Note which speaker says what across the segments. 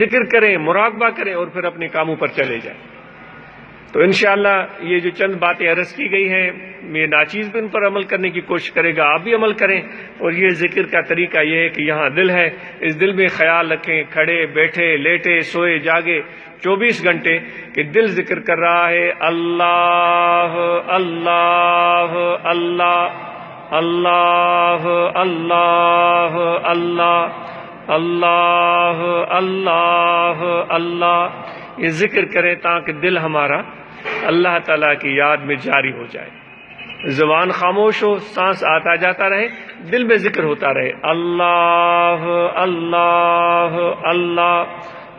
Speaker 1: ذکر کریں، مراقبہ کریں اور پھر اپنے کاموں پر چلے جائیں۔ تو انشاءاللہ یہ جو چند باتیں عرض کی گئی ہیں، یہ ناچیز بھی ان پر عمل کرنے کی کوشش کرے گا، آپ بھی عمل کریں۔ اور یہ ذکر کا طریقہ یہ ہے کہ یہاں دل ہے، اس دل میں خیال رکھیں، کھڑے بیٹھے لیٹے سوئے جاگے 24 گھنٹے کہ دل ذکر کر رہا ہے اللہ اللہ اللہ اللہ اللہ اللہ اللہ اللہ اللہ، یہ ذکر کریں تاکہ دل ہمارا اللہ تعالیٰ کی یاد میں جاری ہو جائے، زبان خاموش ہو، سانس آتا جاتا رہے، دل میں ذکر ہوتا رہے، اللہ اللہ اللہ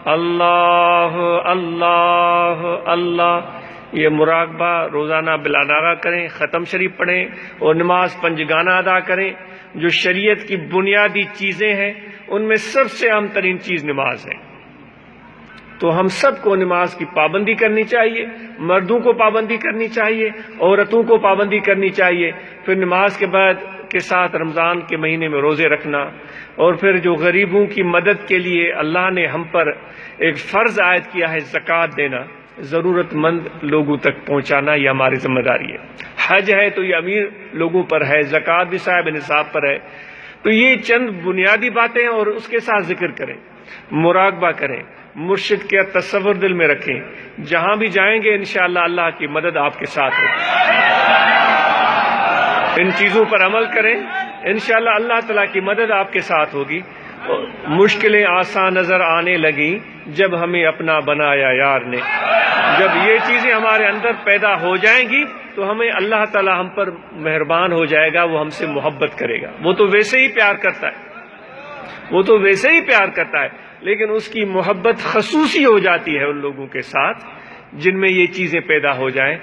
Speaker 1: اللہ اللہ اللہ۔ یہ مراقبہ روزانہ بلا ناغہ کریں، ختم شریف پڑھیں اور نماز پنجگانہ ادا کریں۔ جو شریعت کی بنیادی چیزیں ہیں ان میں سب سے اہم ترین چیز نماز ہے، تو ہم سب کو نماز کی پابندی کرنی چاہیے، مردوں کو پابندی کرنی چاہیے، عورتوں کو پابندی کرنی چاہیے۔ پھر نماز کے بعد کے ساتھ رمضان کے مہینے میں روزے رکھنا، اور پھر جو غریبوں کی مدد کے لیے اللہ نے ہم پر ایک فرض عائد کیا ہے زکوٰۃ دینا، ضرورت مند لوگوں تک پہنچانا، یہ ہماری ذمہ داری ہے۔ حج ہے تو یہ امیر لوگوں پر ہے، زکوٰۃ بھی صاحب نصاب پر ہے۔ تو یہ چند بنیادی باتیں ہیں، اور اس کے ساتھ ذکر کریں، مراقبہ کریں، مرشد کے تصور دل میں رکھیں، جہاں بھی جائیں گے انشاءاللہ اللہ کی مدد آپ کے ساتھ ہوگی۔ ان چیزوں پر عمل کریں، انشاءاللہ اللہ تعالیٰ کی مدد آپ کے ساتھ ہوگی۔ مشکلیں آسان نظر آنے لگیں جب ہمیں اپنا بنایا یار نے۔ جب یہ چیزیں ہمارے اندر پیدا ہو جائیں گی تو ہمیں اللہ تعالیٰ ہم پر مہربان ہو جائے گا، وہ ہم سے محبت کرے گا۔ وہ تو ویسے ہی پیار کرتا ہے، وہ تو ویسے ہی پیار کرتا ہے، لیکن اس کی محبت خصوصی ہو جاتی ہے ان لوگوں کے ساتھ جن میں یہ چیزیں پیدا ہو جائیں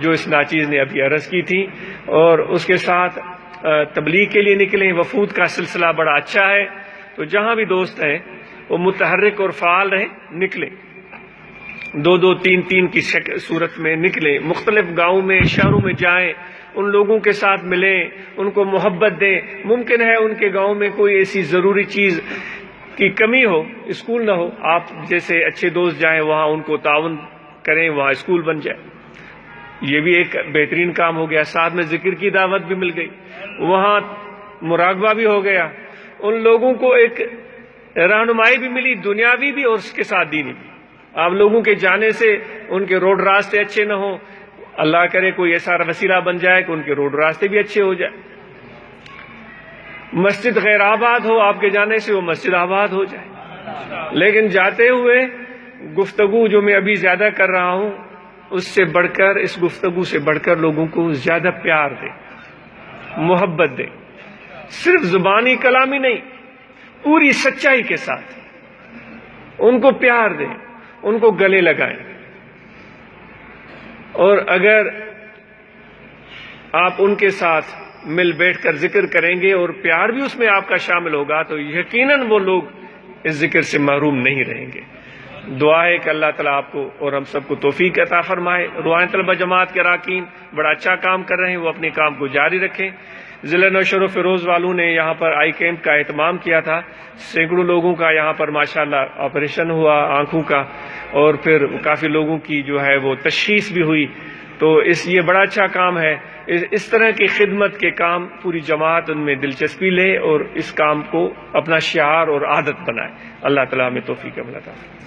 Speaker 1: جو اس ناچیز نے ابھی عرض کی تھی۔ اور اس کے ساتھ تبلیغ کے لیے نکلیں، وفود کا سلسلہ بڑا اچھا ہے، تو جہاں بھی دوست ہیں وہ متحرک اور فعال رہیں، نکلیں، 2-2 3-3 کی صورت میں نکلیں، مختلف گاؤں میں شہروں میں جائیں، ان لوگوں کے ساتھ ملیں، ان کو محبت دیں۔ ممکن ہے ان کے گاؤں میں کوئی ایسی ضروری چیز کی کمی ہو، اسکول نہ ہو، آپ جیسے اچھے دوست جائیں وہاں ان کو تعاون کریں، وہاں اسکول بن جائے، یہ بھی ایک بہترین کام ہو گیا۔ ساتھ میں ذکر کی دعوت بھی مل گئی، وہاں مراقبہ بھی ہو گیا، ان لوگوں کو ایک رہنمائی بھی ملی، دنیاوی بھی اور اس کے ساتھ دینی بھی۔ آپ لوگوں کے جانے سے ان کے روڈ راستے اچھے نہ ہوں، اللہ کرے کوئی ایسا وسیلہ بن جائے کہ ان کے روڈ راستے بھی اچھے ہو جائے۔ مسجد غیر آباد ہو، آپ کے جانے سے وہ مسجد آباد ہو جائے۔ لیکن جاتے ہوئے گفتگو جو میں ابھی زیادہ کر رہا ہوں، اس سے بڑھ کر، اس گفتگو سے بڑھ کر لوگوں کو زیادہ پیار دیں، محبت دیں، صرف زبانی کلامی نہیں، پوری سچائی کے ساتھ ان کو پیار دیں، ان کو گلے لگائیں۔ اور اگر آپ ان کے ساتھ مل بیٹھ کر ذکر کریں گے اور پیار بھی اس میں آپ کا شامل ہوگا تو یقیناً وہ لوگ اس ذکر سے محروم نہیں رہیں گے۔ دعا ہے کہ اللہ تعالیٰ آپ کو اور ہم سب کو توفیق عطا فرمائے۔ روحانی طلبہ جماعت کے اراکین بڑا اچھا کام کر رہے ہیں، وہ اپنے کام کو جاری رکھیں۔ ضلع نوشہر و فیروز والوں نے یہاں پر آئی کیمپ کا اہتمام کیا تھا، سینکڑوں لوگوں کا یہاں پر ماشاءاللہ آپریشن ہوا آنکھوں کا، اور پھر کافی لوگوں کی جو ہے وہ تشخیص بھی ہوئی۔ تو یہ بڑا اچھا کام ہے۔ اس طرح کی خدمت کے کام پوری جماعت ان میں دلچسپی لے اور اس کام کو اپنا شعار اور عادت بنائے۔ اللہ تعالیٰ ہمیں توفیق عطا فرمائے۔